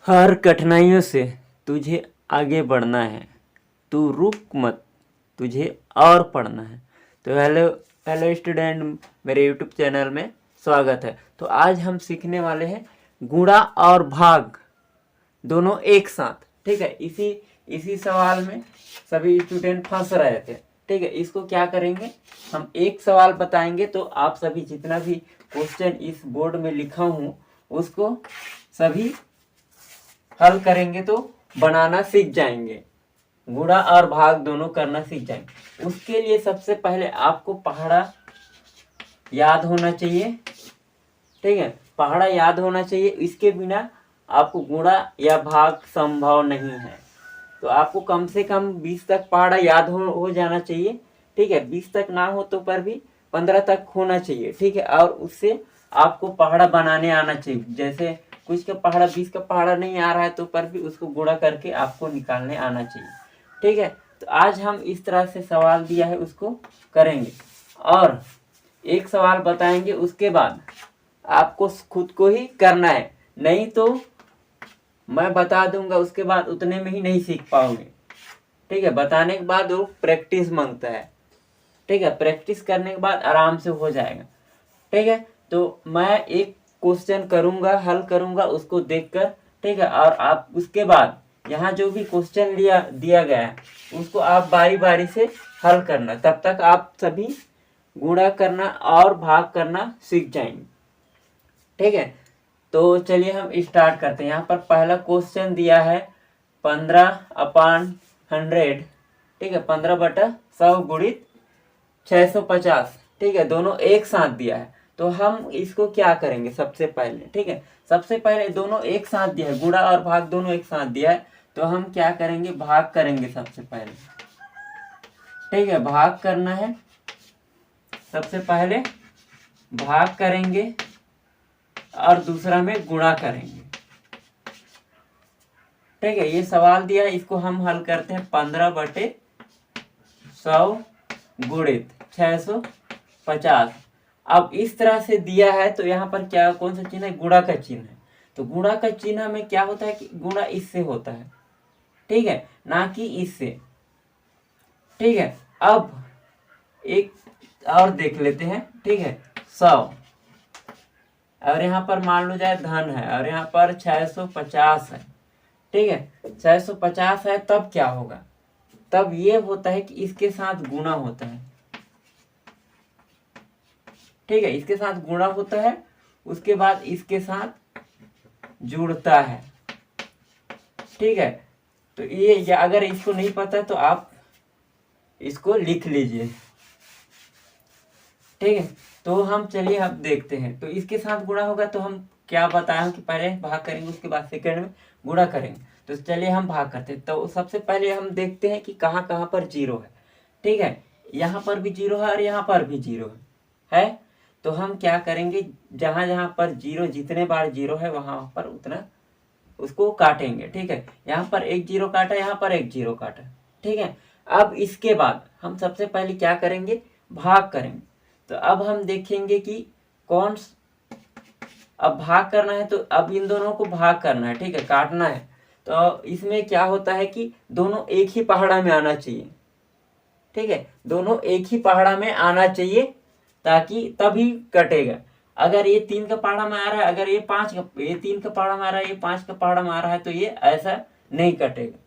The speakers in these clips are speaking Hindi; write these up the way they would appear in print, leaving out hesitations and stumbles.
हर कठिनाइयों से तुझे आगे बढ़ना है, तू रुक मत, तुझे और पढ़ना है। तो हेलो हेलो स्टूडेंट, मेरे यूट्यूब चैनल में स्वागत है। तो आज हम सीखने वाले हैं गुणा और भाग दोनों एक साथ। ठीक है, इसी इसी सवाल में सभी स्टूडेंट फंस रहे थे। ठीक है, इसको क्या करेंगे, हम एक सवाल बताएंगे तो आप सभी जितना भी क्वेश्चन इस बोर्ड में लिखा हूँ उसको सभी हल करेंगे तो बनाना सीख जाएंगे, गुणा और भाग दोनों करना सीख जाएंगे। उसके लिए सबसे पहले आपको पहाड़ा याद होना चाहिए। ठीक है, पहाड़ा याद होना चाहिए, इसके बिना आपको गुणा या भाग संभव नहीं है। तो आपको कम से कम 20 तक पहाड़ा याद हो जाना चाहिए। ठीक है, 20 तक ना हो तो पर भी 15 तक होना चाहिए। ठीक है, और उससे आपको पहाड़ा बनाने आना चाहिए। जैसे कुछ का पहाड़ा 20 का पहाड़ा नहीं आ रहा है तो पर भी उसको गुणा करके आपको निकालने आना चाहिए। ठीक है, तो आज हम इस तरह से सवाल दिया है उसको करेंगे और एक सवाल बताएंगे, उसके बाद आपको खुद को ही करना है, नहीं तो मैं बता दूंगा उसके बाद उतने में ही नहीं सीख पाओगे। ठीक है, बताने के बाद वो प्रैक्टिस मांगता है। ठीक है, प्रैक्टिस करने के बाद आराम से हो जाएगा। ठीक है, तो मैं एक क्वेश्चन करूंगा, हल करूंगा उसको देखकर। ठीक है, और आप उसके बाद यहाँ जो भी क्वेश्चन दिया गया है उसको आप बारी बारी से हल करना। तब तक आप सभी गुणा करना और भाग करना सीख जाएंगे। ठीक है, तो चलिए हम स्टार्ट करते हैं। यहाँ पर पहला क्वेश्चन दिया है 15/100। ठीक है, 15/100 गुणित 650। ठीक है, दोनों एक साथ दिया है तो हम इसको क्या करेंगे सबसे पहले। ठीक है, सबसे पहले दोनों एक साथ दिया है, गुणा और भाग दोनों एक साथ दिया है तो हम क्या करेंगे, भाग करेंगे सबसे पहले। ठीक है, भाग करना है, सबसे पहले भाग करेंगे और दूसरा में गुणा करेंगे। ठीक है, ये सवाल दिया है, इसको हम हल करते हैं। 15/100 गुणित 650। अब इस तरह से दिया है तो यहाँ पर क्या, कौन सा चिन्ह है, गुणा का चिन्ह है। तो गुणा का चिन्ह में क्या होता है कि गुणा इससे होता है। ठीक है, ना कि इससे। ठीक है, अब एक और देख लेते हैं। ठीक है, 100 और यहाँ पर मान लो जाए धन है और यहाँ पर 650 है। ठीक है, 650 है तब क्या होगा, तब ये होता है कि इसके साथ गुणा होता है। ठीक है, इसके साथ गुणा होता है, उसके बाद इसके साथ जुड़ता है। ठीक है, तो ये अगर इसको नहीं पता तो आप इसको लिख लीजिए। ठीक है, तो हम चलिए अब देखते हैं। तो इसके साथ गुणा होगा तो हम क्या बताया कि पहले भाग करेंगे उसके बाद सेकंड में गुणा करेंगे। तो चलिए हम भाग करते हैं। तो सबसे पहले हम देखते हैं कि कहाँ कहाँ पर जीरो है। ठीक है, यहाँ पर भी जीरो है और यहाँ पर भी जीरो है। तो हम क्या करेंगे, जहाँ जहाँ पर जीरो, जितने बार जीरो है वहां पर उतना उसको काटेंगे। ठीक है, यहाँ पर एक जीरो काटा, यहाँ पर एक जीरो काटा। ठीक है, अब इसके बाद हम सबसे पहले क्या करेंगे, भाग करेंगे। तो अब हम देखेंगे कि कौन, अब भाग करना है तो अब इन दोनों को भाग करना है। ठीक है, काटना है। तो इसमें क्या होता है कि दोनों एक ही पहाड़ा में आना चाहिए। ठीक है, दोनों एक ही पहाड़ा में आना चाहिए ताकि तभी कटेगा। अगर ये 3 का पहाड़ा में आ रहा है, अगर ये 3 का पहाड़ा में आ रहा है, ये 5 का पहाड़ा में आ रहा है तो ये ऐसा नहीं कटेगा।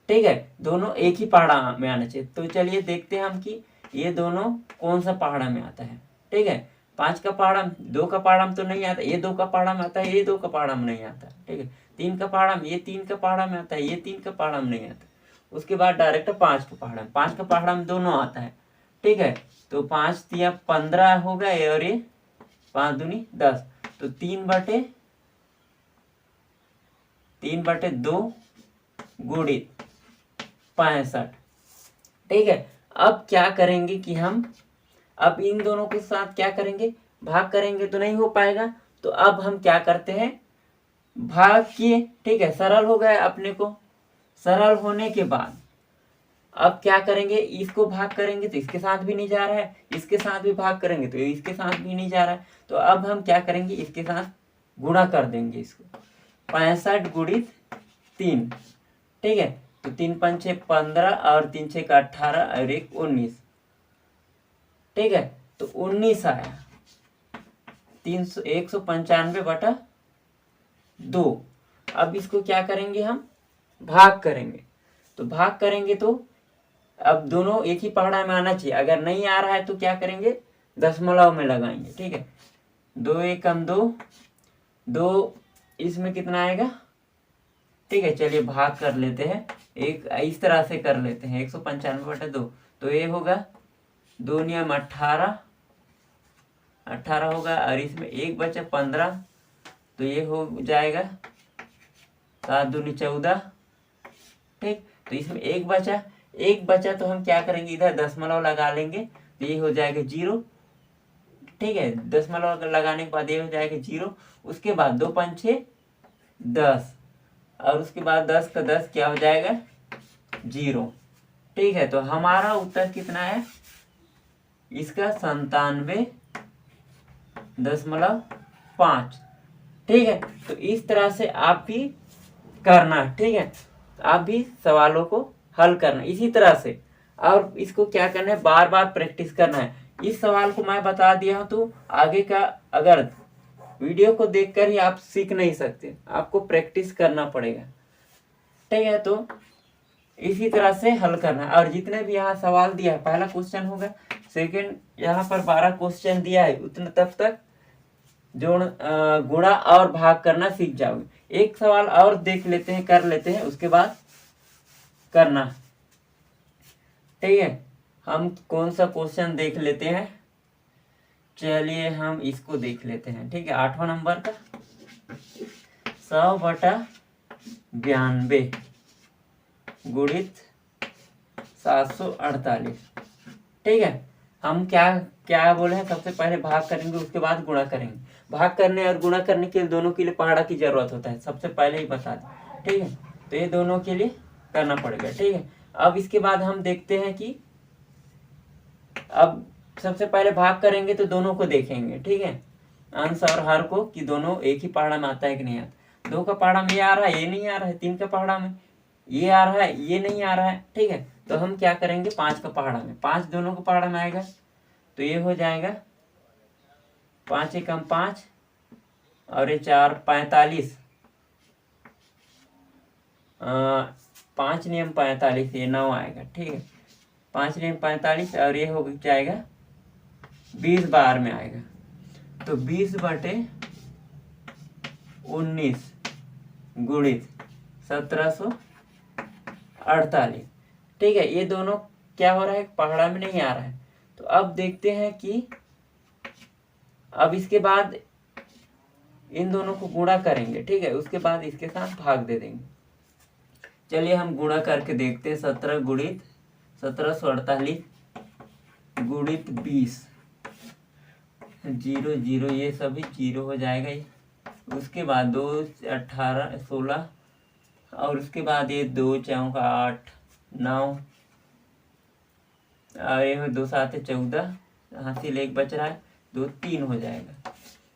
ठीक है, दोनों एक ही पहाड़ा में आना चाहिए। तो चलिए देखते हैं हम कि ये दोनों कौन सा पहाड़ा में आता है। ठीक है, 5 का पहाड़ा 2 का पहाड़ा में तो नहीं आता, ये 2 का पहाड़ा में आता है, ये 2 का पहाड़ा में नहीं आता। ठीक है, 3 का पहाड़ा में, ये 3 का पहाड़ा में आता है, ये 3 का पहाड़ा में नहीं आता। उसके बाद डायरेक्ट 5 का पहाड़ा में, 5 का पहाड़ा में दोनों आता है। ठीक है, तो 5 तिया 15 हो गए और ये 5 दूनी 10, तो 3/2 गुणित 65। ठीक है, अब क्या करेंगे कि हम अब इन दोनों के साथ क्या करेंगे, भाग करेंगे तो नहीं हो पाएगा। तो अब हम क्या करते हैं, भाग किए। ठीक है, सरल हो गया अपने को। सरल होने के बाद अब क्या करेंगे, इसको भाग करेंगे तो इसके साथ भी नहीं जा रहा है, इसके साथ भी भाग करेंगे तो इसके साथ भी नहीं जा रहा है। तो अब हम क्या करेंगे, इसके साथ गुणा कर देंगे इसको। 65 गुणित 3, ठीक है। तो 3 पंचे 15 और 3 छः का 18 और 1 19, ठीक है। तो 19 आया। 195/2। अब इसको क्या करेंगे हम, भाग करेंगे। तो भाग करेंगे तो अब दोनों एक ही पहाड़ा में आना चाहिए। अगर नहीं आ रहा है तो क्या करेंगे, दशमलव में लगाएंगे, ठीक है। 2 एकम 2, 2 इसमें कितना आएगा, ठीक है। चलिए भाग कर लेते हैं, एक इस तरह से कर लेते हैं। 195/2, तो ये होगा 2 नियम 18 होगा, और इसमें एक बचा 15, तो ये हो जाएगा 7 दूनी 14, ठीक। तो इसमें एक बचा तो हम क्या करेंगे, इधर दशमलव लगा लेंगे, तो ये हो जाएगा 0, ठीक है। दशमलव लगाने के बाद ये हो जाएगा 0। उसके बाद 2 पंचे 10, और उसके बाद 10 का 10 क्या हो जाएगा, 0, ठीक है। तो हमारा उत्तर कितना है इसका, 97.5, ठीक है। तो इस तरह से आप भी करना, ठीक है। आप भी सवालों को हल करना इसी तरह से, और इसको क्या करना है, बार बार प्रैक्टिस करना है। इस सवाल को मैं बता दिया हूं, तो आगे का अगर वीडियो को देखकर ही आप सीख नहीं सकते, आपको प्रैक्टिस करना पड़ेगा, ठीक है। तो इसी तरह से हल करना है। और जितने भी यहाँ सवाल दिया है, पहला क्वेश्चन होगा, सेकंड यहाँ पर 12 क्वेश्चन दिया है, उतना तब तक जोड़ गुणा और भाग करना सीख जाओगे। एक सवाल और देख लेते हैं, कर लेते हैं, उसके बाद करना, ठीक है। हम कौन सा क्वेश्चन देख लेते हैं, चलिए हम इसको देख लेते हैं, ठीक है। 8वां नंबर का 100/92 गुणित 748, ठीक है। हम क्या बोले हैं, सबसे पहले भाग करेंगे, उसके बाद गुणा करेंगे। भाग करने और गुणा करने के लिए दोनों के लिए पहाड़ा की जरूरत होता है, सबसे पहले ही बता दें, ठीक है। तो ये दोनों के लिए करना पड़ेगा, ठीक है। अब इसके बाद हम देखते हैं कि अब सबसे पहले भाग करेंगे तो दोनों को देखेंगे, ठीक है, अंश और हर को, कि दोनों एक ही पहाड़ा में आता है कि नहीं आता। 2 का पहाड़ा में ये आ रहा है, ये नहीं आ रहा है। 3 का पहाड़ा में ये आ रहा है, ये नहीं आ रहा है, ठीक है। तो हम क्या करेंगे, 5 का पहाड़ा में, 5 दोनों को पहाड़ा में आएगा, तो ये हो जाएगा 5 एकम 5 और ये 4 45, 5 नियम 45, ये 9 आएगा, ठीक है। 5 नियम 45 और ये हो जाएगा 20 बार में आएगा, तो 20/19 गुणित 1748, ठीक है। ये दोनों क्या हो रहा है, पहाड़ा में नहीं आ रहा है। तो अब देखते हैं कि अब इसके बाद इन दोनों को गुणा करेंगे, ठीक है। उसके बाद इसके साथ भाग दे देंगे। चलिए हम गुणा करके देखते हैं। 1748 गुणित 20, 0 0, ये सभी 0 हो जाएगा। उसके बाद 2 18 16, और उसके बाद ये 2 4 8 9, और ये 2 7 14, हासिल 1 बच रहा है, 2 3 हो जाएगा।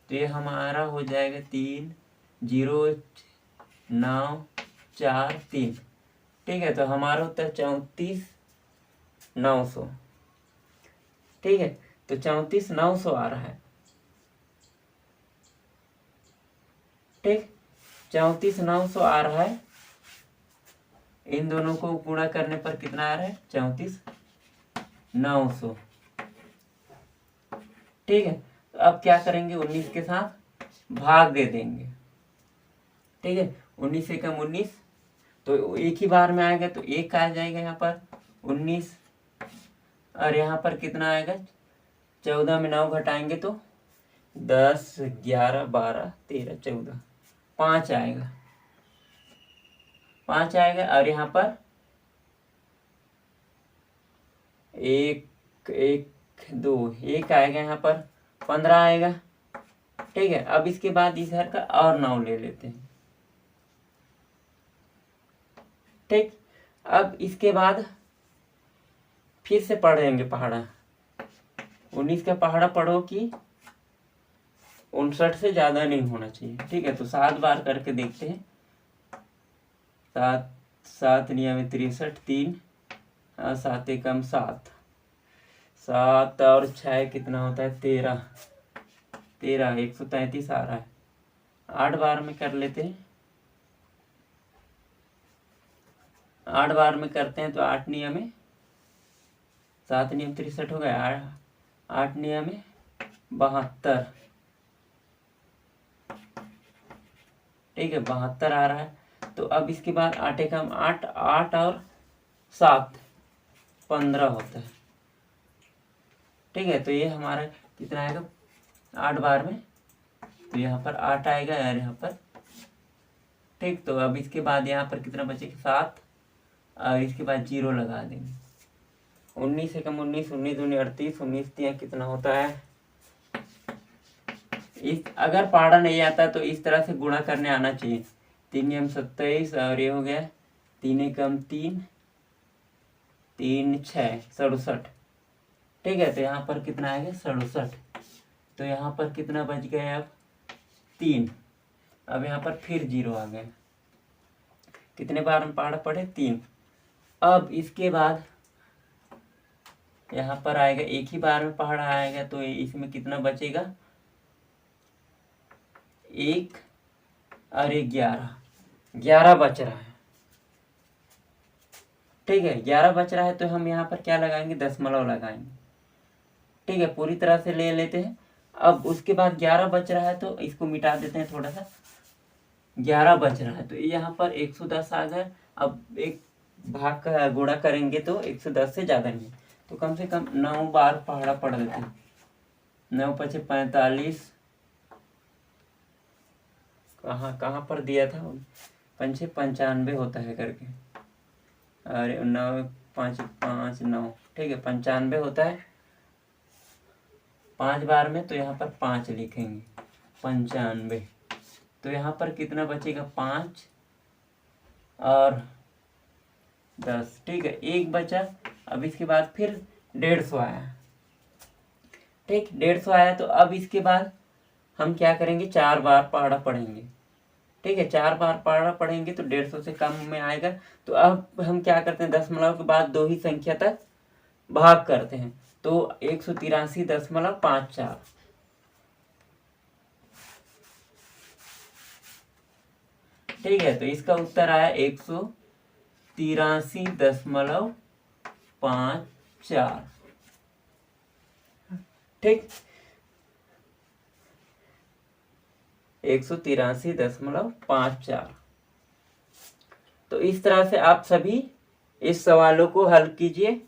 तो ये हमारा हो जाएगा 3 0 9 4 3, ठीक है। तो हमारा उत्तर 34,900, ठीक है। तो 34,900 आ रहा है, ठीक, 34,900 आ रहा है। इन दोनों को गुणा करने पर कितना आ रहा है, 34,900, ठीक है। तो अब क्या करेंगे, 19 के साथ भाग दे देंगे, ठीक है। 19 एकम 19, तो एक ही बार में आएगा, तो 1 आ जाएगा यहाँ पर 19, और यहाँ पर कितना आएगा, 14 में 9 घटाएंगे तो 10 11 12 13 14, 5 आएगा, 5 आएगा। और यहाँ पर 1 1 2 1 आएगा, यहाँ पर 15 आएगा, ठीक है। अब इसके बाद इधर का और 9 ले लेते हैं, ठीक। अब इसके बाद फिर से पढ़ेंगे पहाड़ा। 19 का पहाड़ा पढ़ो कि 59 से ज़्यादा नहीं होना चाहिए। ठीक है, तो 7 बार करके देखते हैं। 7 7 नियम 63, 3 7 एकम 7, 7 और 6 कितना होता है 13, 133 आ रहा है। 8 बार में कर लेते हैं। 8 बार में करते हैं तो 8 नियम में 7 नियम 63 हो गया, 8 नियम में 72। ठीक है, 72 आ रहा है। तो अब इसके बाद 8 एकम 8, 8 और 7 15 होता है। ठीक है, तो ये हमारा कितना आएगा 8 बार में, तो यहाँ पर 8 आएगा और यहाँ पर। ठीक, तो अब इसके बाद यहाँ पर कितना बचेगा 7 और इसके बाद 0 लगा देंगे। 19 एकम 19, 19 दूनी 38, 19 तिया कितना होता है। इस अगर पहाड़ा नहीं आता तो इस तरह से गुणा करने आना चाहिए। 3 नियम 27 और ये हो गया 3 एकम 3, 3 6 67। ठीक है, तो यहाँ पर कितना आएगा 67। तो यहाँ पर कितना बच गया अब 3। अब यहाँ पर फिर 0 आ गया। कितने बार हम पहाड़ा पढ़े 3। अब इसके बाद यहाँ पर आएगा एक ही बार में पहाड़ा आएगा, तो इसमें कितना बचेगा 1 और 1 11 बच रहा है। ठीक है, 11 बच रहा है तो हम यहाँ पर क्या लगाएंगे दशमलव लगाएंगे। ठीक है, पूरी तरह से ले लेते हैं। अब उसके बाद 11 बच रहा है तो इसको मिटा देते हैं थोड़ा सा। 11 बच रहा है तो यहाँ पर 110 आ गया। अब एक भाग का गुणा करेंगे तो 110 से ज़्यादा नहीं, तो कम से कम 9 बार पहाड़ा पढ़ देते हैं। 9 पचे 45, कहाँ पर दिया था 5 95 होता है करके, अरे 9 5 5 9। ठीक है, 95 होता है 5 बार में, तो यहाँ पर 5 लिखेंगे 95। तो यहाँ पर कितना बचेगा 5 और 10। ठीक है, 1 बचा। अब इसके बाद फिर 150 आया। ठीक, 150 आया तो अब इसके बाद हम क्या करेंगे 4 बार पहाड़ा पढ़ेंगे। ठीक है, 4 बार पहाड़ा पढ़ेंगे तो 150 से कम में आएगा। तो अब हम क्या करते हैं दशमलव के बाद 2 ही संख्या तक भाग करते हैं, तो 183.54। ठीक है, तो इसका उत्तर आया 183.54। ठीक, 183.54। तो इस तरह से आप सभी इस सवालों को हल कीजिए,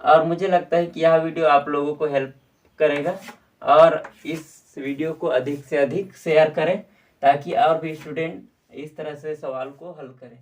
और मुझे लगता है कि यह वीडियो आप लोगों को हेल्प करेगा। और इस वीडियो को अधिक से अधिक शेयर करें ताकि और भी स्टूडेंट इस तरह से सवाल को हल करें।